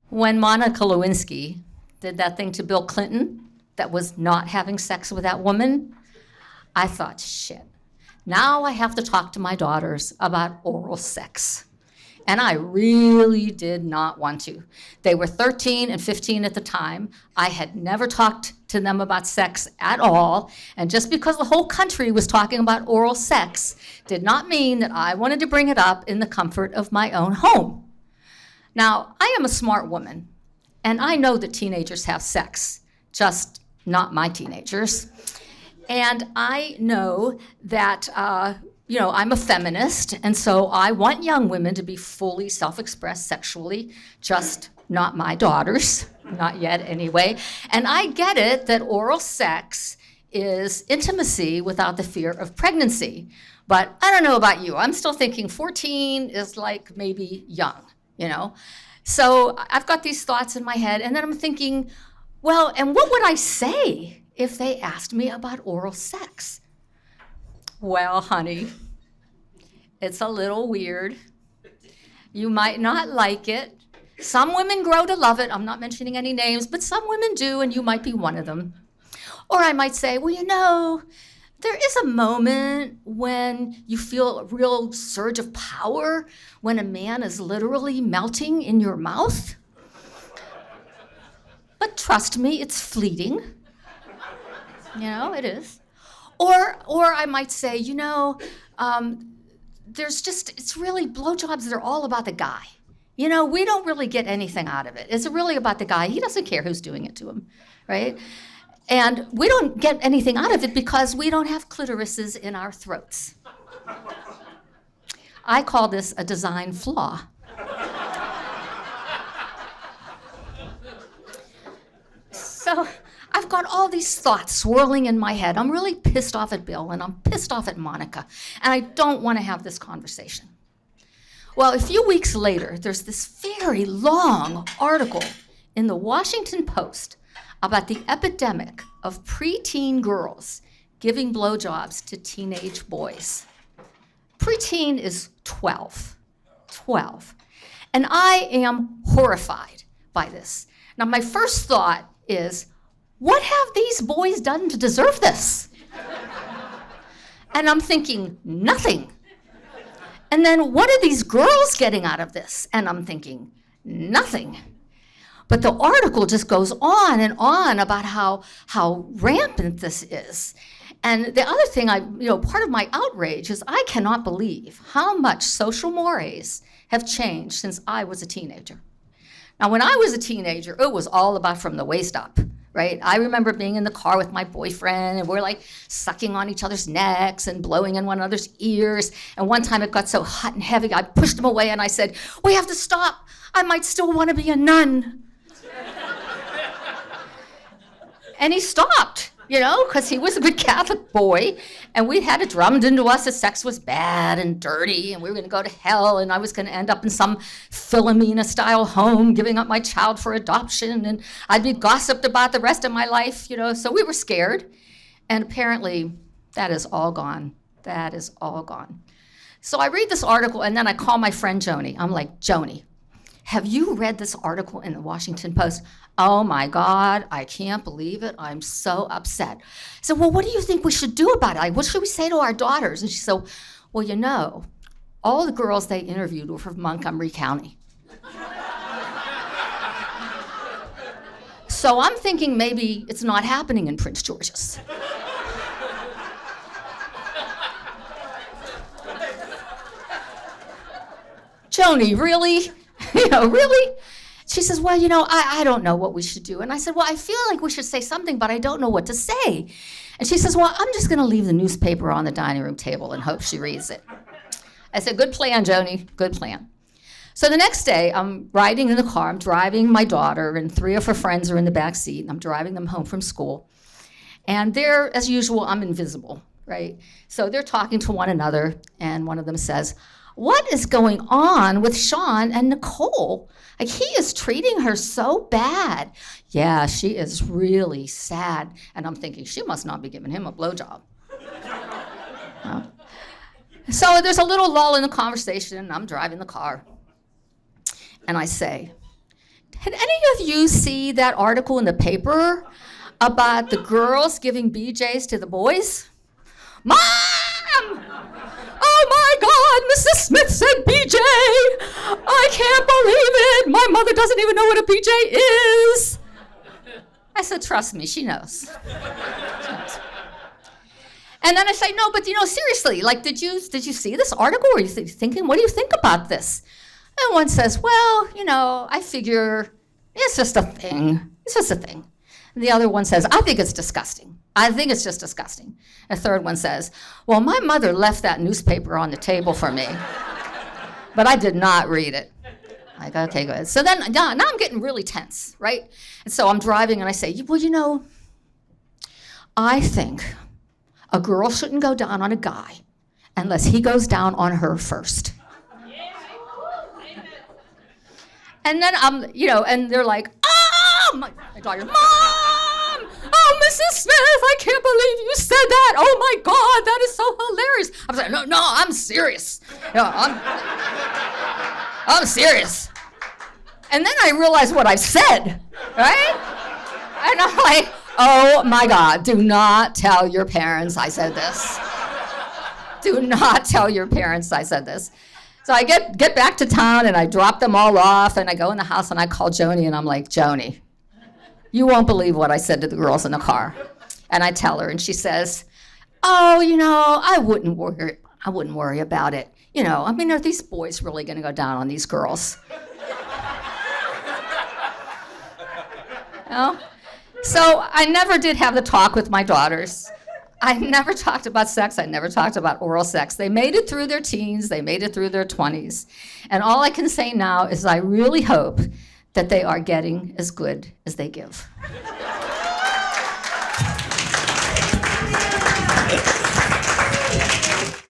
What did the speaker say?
When Monica Lewinsky did that thing to Bill Clinton that was not having sex with that woman, I thought, shit, now I have to talk to my daughters about oral sex. And I really did not want to. They were 13 and 15 at the time. I had never talked to them about sex at all. And just because the whole country was talking about oral sex did not mean that I wanted to bring it up in the comfort of my own home. Now, I am a smart woman, and I know that teenagers have sex, just not my teenagers. And I know that I'm a feminist, and so I want young women to be fully self-expressed sexually, just not my daughters, not yet anyway. And I get it that oral sex is intimacy without the fear of pregnancy. But I don't know about you. I'm still thinking 14 is like maybe young, So I've got these thoughts in my head, and then I'm thinking, well, and what would I say if they asked me about oral sex? Well, honey, it's a little weird. You might not like it. Some women grow to love it. I'm not mentioning any names, but some women do, and you might be one of them. Or I might say, well, there is a moment when you feel a real surge of power when a man is literally melting in your mouth. But trust me, it's fleeting. It is. Or I might say, it's really blowjobs, they're all about the guy. We don't really get anything out of it. It's really about the guy. He doesn't care who's doing it to him, right? And we don't get anything out of it because we don't have clitorises in our throats. I call this a design flaw. So I've got all these thoughts swirling in my head. I'm really pissed off at Bill, and I'm pissed off at Monica, and I don't want to have this conversation. Well, a few weeks later, there's this very long article in the Washington Post about the epidemic of preteen girls giving blowjobs to teenage boys. Preteen is 12. And I am horrified by this. Now, my first thought is, what have these boys done to deserve this? And I'm thinking, nothing. And then what are these girls getting out of this? And I'm thinking, nothing. But the article just goes on and on about how rampant this is. And the other thing, part of my outrage is I cannot believe how much social mores have changed since I was a teenager. Now, when I was a teenager, it was all about from the waist up, right? I remember being in the car with my boyfriend, and we're like sucking on each other's necks and blowing in one another's ears. And one time it got so hot and heavy, I pushed him away and I said, we have to stop. I might still want to be a nun. And he stopped, because he was a good Catholic boy, and we had it drummed into us that sex was bad and dirty, and we were going to go to hell, and I was going to end up in some Philomena-style home, giving up my child for adoption, and I'd be gossiped about the rest of my life, So we were scared, and apparently that is all gone. That is all gone. So I read this article, and then I call my friend Joni. I'm like, Joni, have you read this article in the Washington Post? Oh my God, I can't believe it. I'm so upset. I said, well, what do you think we should do about it? What should we say to our daughters? And she said, well, all the girls they interviewed were from Montgomery County. So I'm thinking maybe it's not happening in Prince George's. Joni, really? Really? She says, well, I don't know what we should do. And I said, well, I feel like we should say something, but I don't know what to say. And she says, well, I'm just going to leave the newspaper on the dining room table and hope she reads it. I said, good plan, Joni, good plan. So the next day, I'm riding in the car. I'm driving my daughter, and 3 of her friends are in the back seat, and I'm driving them home from school. And they're, as usual, I'm invisible, right? So they're talking to one another, and one of them says, what is going on with Sean and Nicole? Like, he is treating her so bad. Yeah, she is really sad. And I'm thinking, she must not be giving him a blowjob. So there's a little lull in the conversation, and I'm driving the car. And I say, Did any of you see that article in the paper about the girls giving BJs to the boys? Mom! Oh my God, Mrs. Smith said BJ! I can't believe it! My mother doesn't even know what a BJ is! I said, trust me, she knows. She knows. And then I say, no, but seriously, like, did you see this article? Or are you thinking, what do you think about this? And one says, well, I figure it's just a thing. It's just a thing. And the other one says, I think it's disgusting. I think it's just disgusting. And the third one says, well, my mother left that newspaper on the table for me, but I did not read it. Like, okay, good. So then, now I'm getting really tense, right? And so I'm driving and I say, well, I think a girl shouldn't go down on a guy unless he goes down on her first. And then and they're like, oh, my daughter, Mom! Oh, Mrs. Smith, I can't believe you said that. Oh my God, that is so hilarious. I'm like, no, I'm serious. I'm serious. And then I realize what I've said, right? And I'm like, oh my God, do not tell your parents I said this. Do not tell your parents I said this. So I get back to town and I drop them all off and I go in the house and I call Joni and I'm like, Joni, you won't believe what I said to the girls in the car. And I tell her and she says, oh, I wouldn't worry about it. Are these boys really gonna go down on these girls? So I never did have the talk with my daughters. I never talked about sex. I never talked about oral sex. They made it through their teens. They made it through their 20s. And all I can say now is I really hope that they are getting as good as they give.